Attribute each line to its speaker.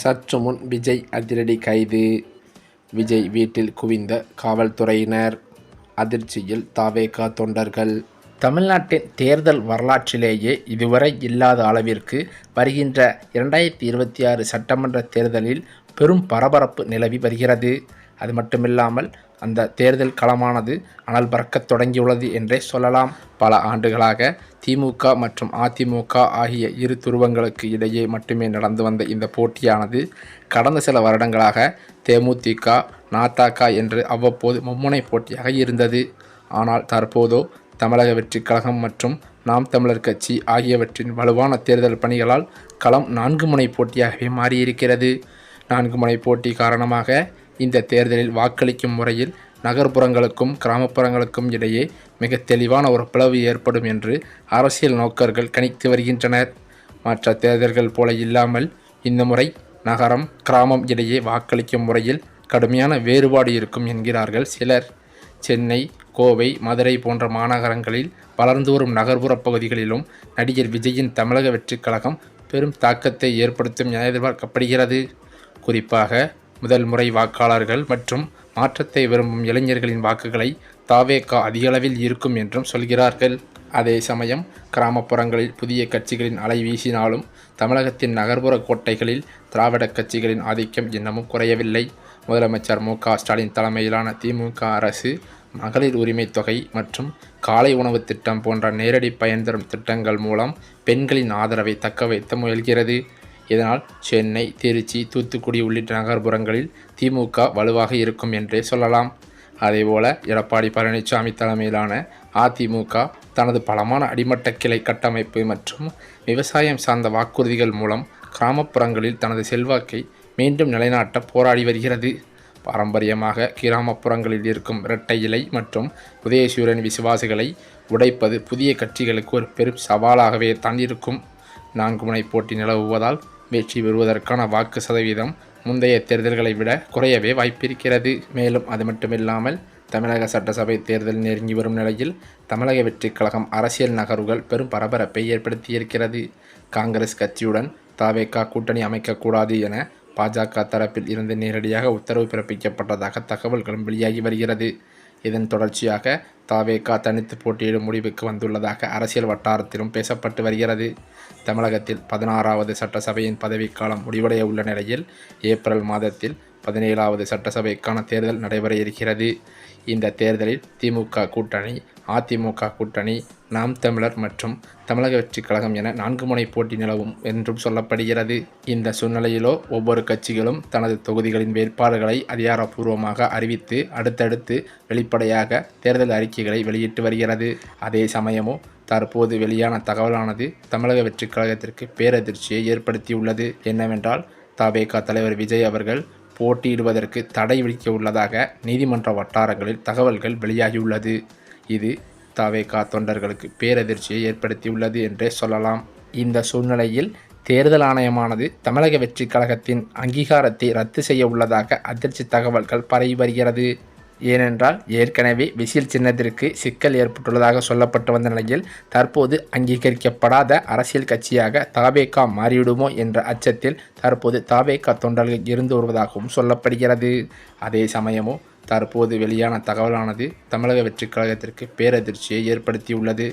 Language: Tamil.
Speaker 1: சற்று முன் விஜய் அதிரடி கைது. விஜய் வீட்டில் குவிந்த காவல்துறையினர். அதிர்ச்சியில் தவேகா தொண்டர்கள். தமிழ்நாட்டின் தேர்தல் வரலாற்றிலேயே இதுவரை இல்லாத அளவிற்கு வருகின்ற 2026 சட்டமன்ற தேர்தலில் பெரும் பரபரப்பு நிலவி வருகிறது. அது மட்டுமில்லாமல் அந்த தேர்தல் களமானது அனல் பறக்கத் தொடங்கியுள்ளது என்றே சொல்லலாம். பல ஆண்டுகளாக திமுக மற்றும் அதிமுக ஆகிய இரு துருவங்களுக்கு இடையே மட்டுமே நடந்து வந்த இந்த போட்டியானது கடந்த சில வருடங்களாக தேமுதிக, நதக என்று அவ்வப்போது மும்முனை போட்டியாக இருந்தது. ஆனால் தற்போதோ தமிழக வெற்றிக் கழகம் மற்றும் நாம் தமிழர் கட்சி ஆகியவற்றின் வலுவான தேர்தல் பணிகளால் களம் 4 முனை போட்டியாகவே மாறியிருக்கிறது. 4 முனை போட்டி காரணமாக இந்த தேர்தலில் வாக்களிக்கும் முறையில் நகர்ப்புறங்களுக்கும் கிராமப்புறங்களுக்கும் இடையே மிக தெளிவான ஒரு பிளவு ஏற்படும் என்று அரசியல் நோக்கர்கள் கணித்து வருகின்றனர். மற்ற தேர்தல்கள் போல இல்லாமல் இந்த முறை நகரம் கிராமம் இடையே வாக்களிக்கும் முறையில் கடுமையான வேறுபாடு இருக்கும் என்கிறார்கள் சிலர். சென்னை, கோவை, மதுரை போன்ற மாநகரங்களில் வளர்ந்து வரும் நகர்ப்புற பகுதிகளிலும் நடிகர் விஜயின் தமிழக வெற்றிக் கழகம் பெரும் தாக்கத்தை ஏற்படுத்தும் என எதிர்பார்க்கப்படுகிறது. குறிப்பாக முதல் முறை வாக்காளர்கள் மற்றும் மாற்றத்தை விரும்பும் இளைஞர்களின் வாக்குகளை தவேகா அதிகளவில் இருக்கும் என்றும் சொல்கிறார்கள். அதே சமயம் கிராமப்புறங்களில் புதிய கட்சிகளின் அலை வீசினாலும் தமிழகத்தின் நகர்ப்புற கோட்டைகளில் திராவிட கட்சிகளின் ஆதிக்கம் இன்னமும் குறையவில்லை. முதலமைச்சர் மு.க.ஸ்டாலின் தலைமையிலான திமுக அரசு மகளிர் உரிமை தொகை மற்றும் காலை உணவு திட்டம் போன்ற நேரடி பயன் தரும் திட்டங்கள் மூலம் பெண்களின் ஆதரவை தக்க வைத்து முயல்கிறது. இதனால் சென்னை, திருச்சி, தூத்துக்குடி உள்ளிட்ட நகர்ப்புறங்களில் திமுக வலுவாக இருக்கும் என்றே சொல்லலாம். அதேபோல எடப்பாடி பழனிசாமி தலைமையிலான அதிமுக தனது பலமான அடிமட்ட கிளை கட்டமைப்பு மற்றும் விவசாயம் சார்ந்த வாக்குறுதிகள் மூலம் கிராமப்புறங்களில் தனது செல்வாக்கை மீண்டும் நிலைநாட்ட போராடி வருகிறது. பாரம்பரியமாக கிராமப்புறங்களில் இருக்கும் இரட்டை இலை மற்றும் உதயசூரியன் விசுவாசிகளை உடைப்பது புதிய கட்சிகளுக்கு ஒரு பெரும் சவாலாகவே தான் இருக்கும். 4 முனை போட்டி நிலவுவதால் வெற்றி பெறுவதற்கான வாக்கு சதவீதம் முந்தைய தேர்தல்களை விட குறையவே வாய்ப்பிருக்கிறது. மேலும் அது மட்டுமில்லாமல் தமிழக சட்டசபை தேர்தல் நெருங்கி வரும் நிலையில் தமிழக வெற்றிக் கழகம் அரசியல் நகர்வுகள் பெரும் பரபரப்பை ஏற்படுத்தியிருக்கிறது. காங்கிரஸ் கட்சியுடன் தவேகா கூட்டணி அமைக்கக்கூடாது என பாஜக தரப்பில் இருந்து நேரடியாக உத்தரவு பிறப்பிக்கப்பட்டதாக தகவல்களும் வெளியாகி வருகிறது. இதன் தொடர்ச்சியாக தவேகா தனித்து போட்டியிடும் முடிவுக்கு வந்துள்ளதாக அரசியல் வட்டாரத்திலும் பேசப்பட்டு வருகிறது. தமிழகத்தில் 16வது சட்டசபையின் பதவிக்காலம் முடிவடைய உள்ள நிலையில் ஏப்ரல் மாதத்தில் 17வது சட்டசபைக்கான தேர்தல் நடைபெற இருக்கிறது. இந்த தேர்தலில் திமுக கூட்டணி, அதிமுக கூட்டணி, நாம் தமிழர் மற்றும் தமிழக வெற்றிக் கழகம் என 4 முனை போட்டி நிலவும் என்றும் சொல்லப்படுகிறது. இந்த சூழ்நிலையிலோ ஒவ்வொரு கட்சிகளும் தனது தொகுதிகளின் வேட்பாளர்களை அதிகாரப்பூர்வமாக அறிவித்து அடுத்தடுத்து வெளிப்படையாக தேர்தல் அறிக்கைகளை வெளியிட்டு வருகிறது. அதே சமயமோ தற்போது வெளியான தகவலானது தமிழக வெற்றிக் கழகத்திற்கு பேரதிர்ச்சியை ஏற்படுத்தியுள்ளது. என்னவென்றால் தவேகா தலைவர் விஜய் அவர்கள் போட்டியிடுவதற்கு தடை விதிக்க உள்ளதாக நீதிமன்ற வட்டாரங்களில் தகவல்கள் வெளியாகியுள்ளது. இது தவேகா தொண்டர்களுக்கு பேரதிர்ச்சியை ஏற்படுத்தியுள்ளது என்றே சொல்லலாம். இந்த சூழ்நிலையில் தேர்தல் ஆணையமானது தமிழக வெற்றிக் கழகத்தின் அங்கீகாரத்தை ரத்து செய்ய உள்ளதாக அதிர்ச்சி தகவல்கள் பரவி வருகிறது. ஏனென்றால் ஏற்கனவே விசில் சின்னத்திற்கு சிக்கல் ஏற்பட்டுள்ளதாக சொல்லப்பட்டு வந்த நிலையில் தற்போது அங்கீகரிக்கப்படாத அரசியல் கட்சியாக தவேகா மாறிவிடுமோ என்ற அச்சத்தில் தற்போது தவேகா தொண்டர்கள் இருந்து வருவதாகவும் சொல்லப்படுகிறது. அதே சமயமோ தற்போது வெளியான தகவலானது தமிழக வெற்றிக் கழகத்திற்கு பேரதிர்ச்சியை ஏற்படுத்தியுள்ளது.